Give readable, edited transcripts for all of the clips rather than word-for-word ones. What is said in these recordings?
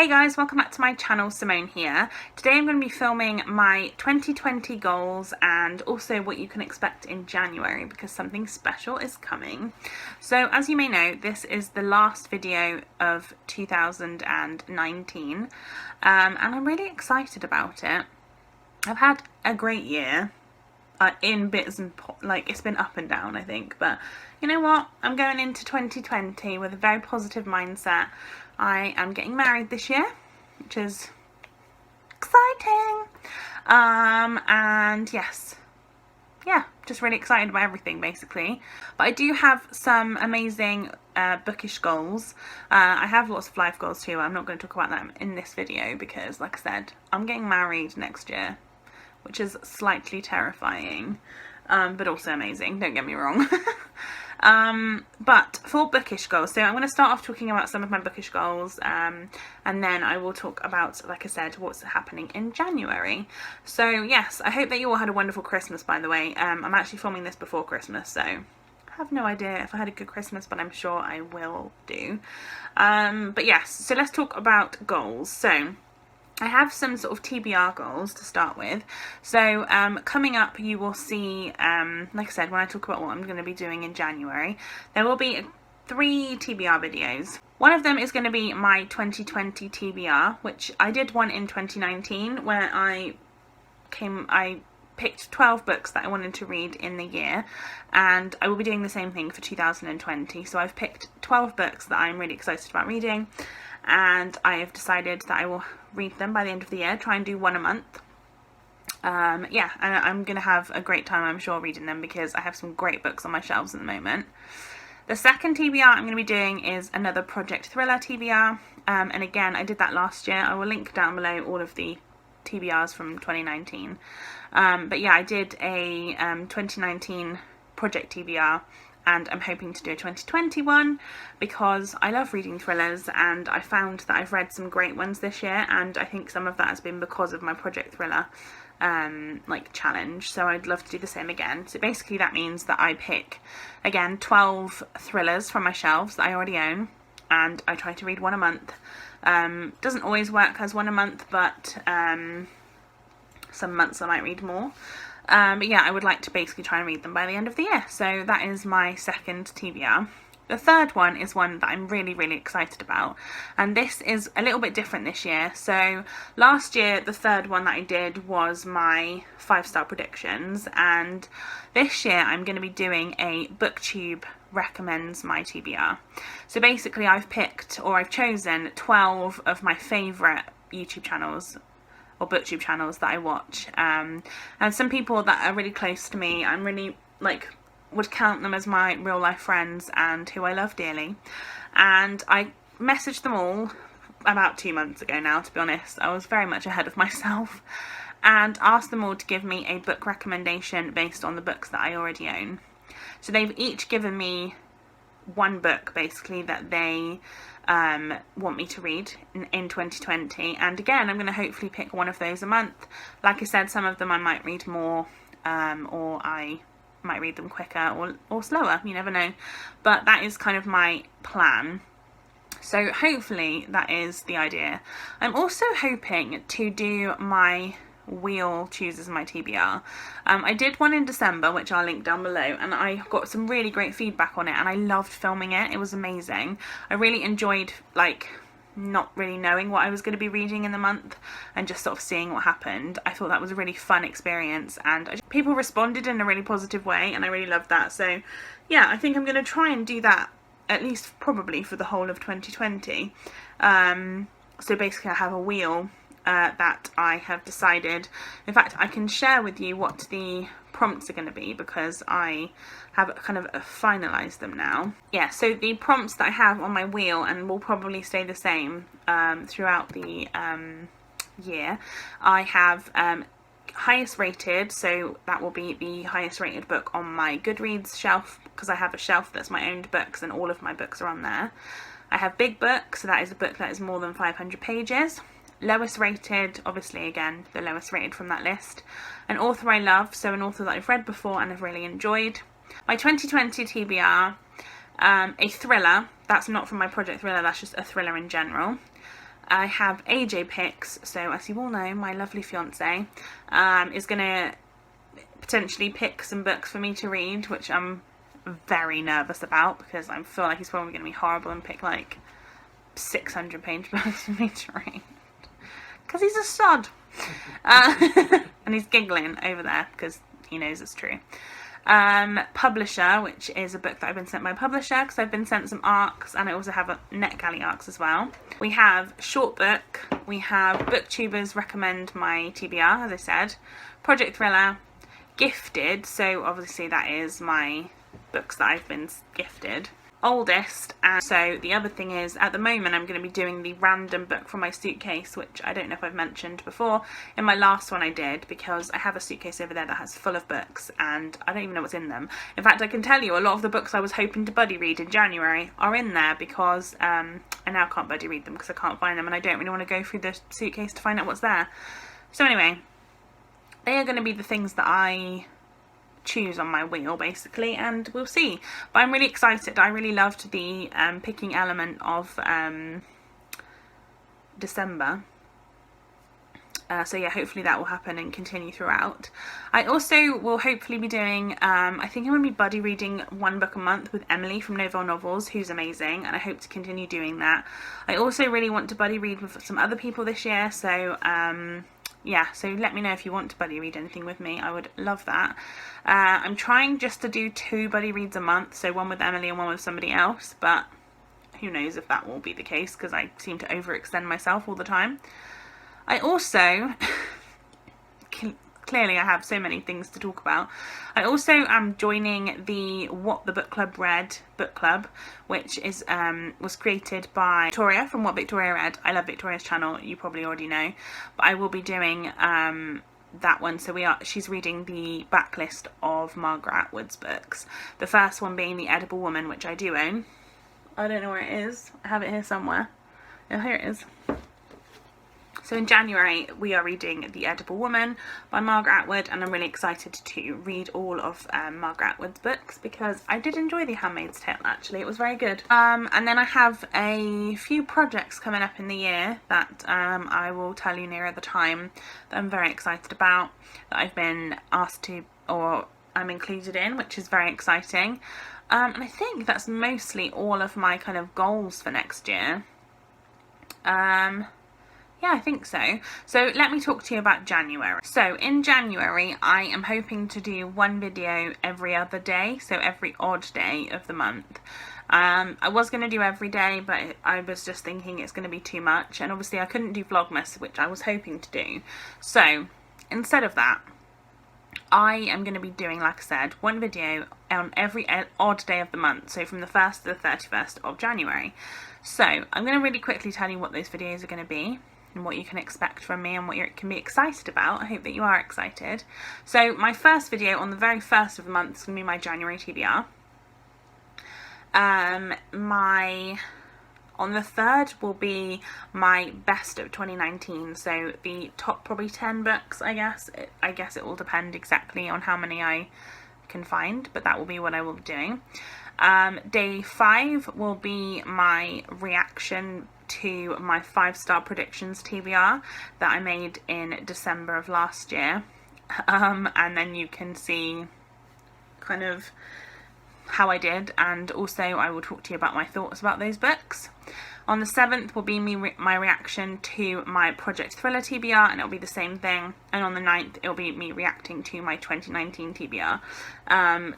Hey guys, welcome back to my channel. Simone here. Today I'm going to be filming my 2020 goals and also what you can expect in January because something special is coming. So as you may know, this is the last video of 2019 and I'm really excited about it. I've had a great year in bits and it's been up and down, I think, but you know what, I'm going into 2020 with a very positive mindset. I am getting married this year, which is exciting, and yes, yeah, just really excited about everything basically. But I do have some amazing bookish goals. I have lots of life goals too. I'm not going to talk about them in this video because, like I said, I'm getting married next year, which is slightly terrifying, but also amazing, don't get me wrong. But for bookish goals, so I'm going to start off talking about some of my bookish goals, and then I will talk about, like I said, what's happening in January. So yes, I hope that you all had a wonderful Christmas, by the way. I'm actually filming this before Christmas, so I have no idea if I had a good Christmas, but I'm sure I will do. But yes, so let's talk about goals. So I have some sort of TBR goals to start with. So coming up you will see, like I said, when I talk about what I'm going to be doing in January, there will be 3 TBR videos. One of them is going to be my 2020 TBR, which I did one in 2019 where I picked 12 books that I wanted to read in the year, and I will be doing the same thing for 2020. So I've picked 12 books that I'm really excited about reading, and I have decided that I will read them by the end of the year, try and do one a month. Yeah, and I'm going to have a great time, I'm sure, reading them because I have some great books on my shelves at the moment. The second TBR I'm going to be doing is another project thriller TBR, and again, I did that last year. I will link down below all of the TBRs from 2019. But yeah, I did a 2019 project TBR, and I'm hoping to do a 2021 because I love reading thrillers, and I found that I've read some great ones this year, and I think some of that has been because of my project thriller challenge, so I'd love to do the same again. So basically that means that I pick, again, 12 thrillers from my shelves that I already own, and I try to read one a month. Doesn't always work as one a month, but some months I might read more. But yeah, I would like to basically try and read them by the end of the year. So that is my second TBR. The third one is one that I'm really, really excited about. And this is a little bit different this year. So last year, the third one that I did was my 5-star predictions. And this year, I'm going to be doing a Booktube Recommends my TBR. So basically, I've chosen 12 of my favourite YouTube channels or booktube channels that I watch, and some people that are really close to me. I'm really would count them as my real life friends and who I love dearly, and I messaged them all about 2 months ago now, to be honest. I was very much ahead of myself, and asked them all to give me a book recommendation based on the books that I already own. So they've each given me one book basically that they want me to read in 2020, and again, I'm going to hopefully pick one of those a month. Like I said, some of them I might read more, or I might read them quicker or slower, you never know, but that is kind of my plan. So hopefully that is the idea. I'm also hoping to do my wheel chooses my TBR. I did one in December, which I'll link down below, and I got some really great feedback on it, and I loved filming it. It was amazing. I really enjoyed not really knowing what I was going to be reading in the month and just sort of seeing what happened. I thought that was a really fun experience, and people responded in a really positive way, and I really loved that. So yeah, I think I'm going to try and do that at least probably for the whole of 2020. So basically I have a wheel that I have decided. In fact, I can share with you what the prompts are going to be because I have kind of finalised them now. Yeah, so the prompts that I have on my wheel, and will probably stay the same throughout the year, I have highest rated, so that will be the highest rated book on my Goodreads shelf, because I have a shelf that's my owned books and all of my books are on there. I have big book, so that is a book that is more than 500 pages. Lowest rated, obviously again the lowest rated from that list. An author I love, so an author that I've read before and have really enjoyed. My 2020 TBR, a thriller, that's not from my project thriller, that's just a thriller in general. I have AJ picks, so as you all know, my lovely fiance is going to potentially pick some books for me to read, which I'm very nervous about because I feel like he's probably going to be horrible and pick like 600-page books for me to read. Because he's a sod. And he's giggling over there because he knows it's true. Publisher, which is a book that I've been sent by publisher because I've been sent some arcs, and I also have a NetGalley arcs as well. We have short book, we have Booktubers Recommend my TBR, as I said, Project Thriller, Gifted, so obviously that is my books that I've been gifted, Oldest, and so the other thing is at the moment I'm going to be doing the random book from my suitcase, which I don't know if I've mentioned before. In my last one I did, because I have a suitcase over there that has full of books and I don't even know what's in them. In fact, I can tell you a lot of the books I was hoping to buddy read in January are in there because I now can't buddy read them because I can't find them, and I don't really want to go through the suitcase to find out what's there. So anyway, they are going to be the things that I choose on my wheel basically, and we'll see. But I'm really excited. I really loved the picking element of December, so yeah, hopefully that will happen and continue throughout. I also will hopefully be doing I think I'm going to be buddy reading one book a month with Emily from Novel Novels, who's amazing, and I hope to continue doing that. I also really want to buddy read with some other people this year, so yeah, so let me know if you want to buddy read anything with me. I would love that. I'm trying just to do 2 buddy reads a month, so one with Emily and one with somebody else, but who knows if that will be the case because I seem to overextend myself all the time. I also clearly I have so many things to talk about. I also am joining the What the Book Club Read book club, which is was created by Victoria from What Victoria Read. I love Victoria's channel, you probably already know, but I will be doing that one. So she's reading the backlist of Margaret Atwood's books. The first one being The Edible Woman, which I do own. I don't know where it is. I have it here somewhere. Oh, here it is. So in January we are reading The Edible Woman by Margaret Atwood, and I'm really excited to read all of Margaret Atwood's books because I did enjoy The Handmaid's Tale actually, it was very good. And then I have a few projects coming up in the year that I will tell you nearer the time that I'm very excited about, that I've been asked to, or I'm included in, which is very exciting. And I think that's mostly all of my kind of goals for next year. Yeah, I think so. So let me talk to you about January. So in January, I am hoping to do 1 video every other day, so every odd day of the month. I was going to do every day, but I was just thinking it's going to be too much, and obviously I couldn't do Vlogmas, which I was hoping to do. So instead of that, I am going to be doing, like I said, 1 video on every odd day of the month, so from the 1st to the 31st of January. So I'm going to really quickly tell you what those videos are going to be and what you can expect from me and what you can be excited about. I hope that you are excited. So my first video on the very 1st of the month is going to be my January TBR. On the 3rd will be my best of 2019, so the top probably 10 books, I guess. I guess it will depend exactly on how many I can find, but that will be what I will be doing. Day 5 will be my reaction to my 5-star predictions TBR that I made in December of last year. And then you can see kind of how I did, and also I will talk to you about my thoughts about those books. On the 7th will be my reaction to my Project Thriller TBR, and it'll be the same thing. And on the 9th it'll be me reacting to my 2019 TBR.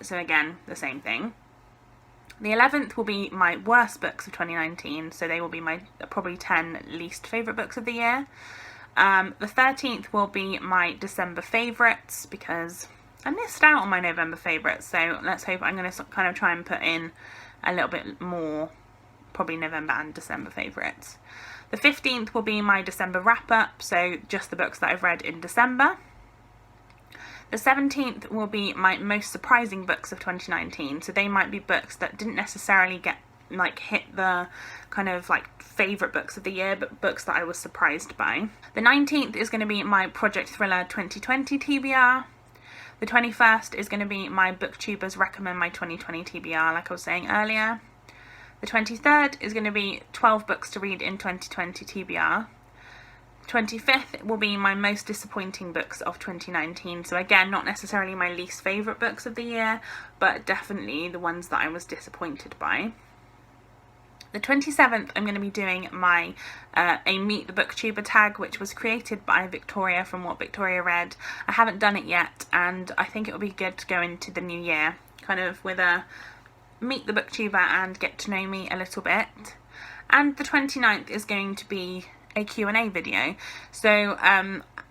So again, the same thing. The 11th will be my worst books of 2019, so they will be my probably 10 least favourite books of the year. The 13th will be my December favourites, because I missed out on my November favourites, so let's hope I'm going to kind of try and put in a little bit more, probably November and December favourites. The 15th will be my December wrap-up, so just the books that I've read in December. The 17th will be my most surprising books of 2019, so they might be books that didn't necessarily hit the kind of like favourite books of the year, but books that I was surprised by. The 19th is going to be my Project Thriller 2020 TBR. The 21st is going to be my Booktubers Recommend my 2020 TBR, like I was saying earlier. The 23rd is going to be 12 books to read in 2020 TBR. 25th will be my most disappointing books of 2019. So again, not necessarily my least favourite books of the year, but definitely the ones that I was disappointed by. The 27th, I'm going to be doing my a Meet the Booktuber tag, which was created by Victoria from What Victoria Read. I haven't done it yet, and I think it would be good to go into the new year kind of with a Meet the Booktuber and get to know me a little bit. And the 29th is going to be a Q&A video. So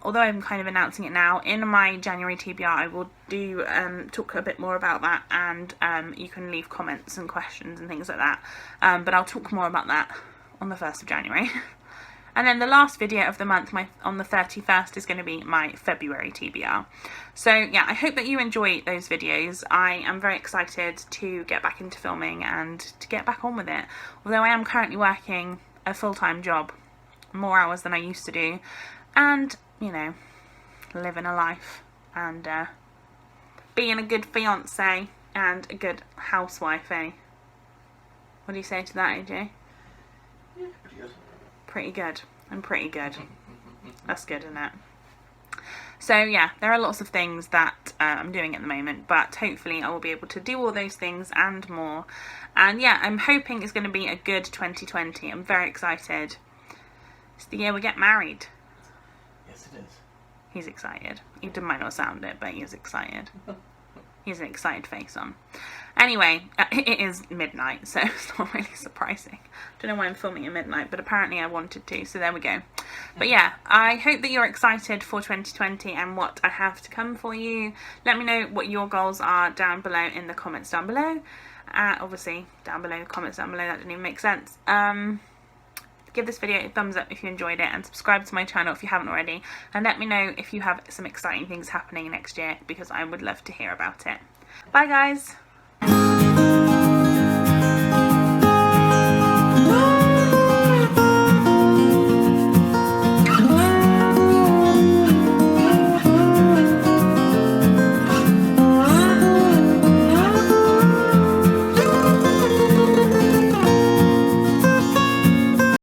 although I'm kind of announcing it now, in my January TBR I will do talk a bit more about that, and you can leave comments and questions and things like that, but I'll talk more about that on the 1st of January. And then the last video of the month, on the 31st, is going to be my February TBR. So yeah, I hope that you enjoy those videos. I am very excited to get back into filming and to get back on with it, although I am currently working a full-time job, more hours than I used to do, and you know, living a life and being a good fiance and a good housewife, eh? What do you say to that, AJ? Yeah, pretty good. Pretty good. I'm pretty good. That's good, isn't it? So yeah, there are lots of things that I'm doing at the moment, but hopefully I will be able to do all those things and more. And yeah, I'm hoping it's going to be a good 2020. I'm very excited. It's the year we get married. Yes, it is. He's excited. He might not sound it, but he is excited. He has an excited face on. Anyway, it is midnight, so it's not really surprising. Don't know why I'm filming at midnight, but apparently I wanted to, so there we go. But yeah, I hope that you're excited for 2020 and what I have to come for you. Let me know what your goals are down below in the comments down below. Obviously, down below, comments down below, that didn't even make sense. Give this video a thumbs up if you enjoyed it, and subscribe to my channel if you haven't already, and let me know if you have some exciting things happening next year, because I would love to hear about it. Bye guys!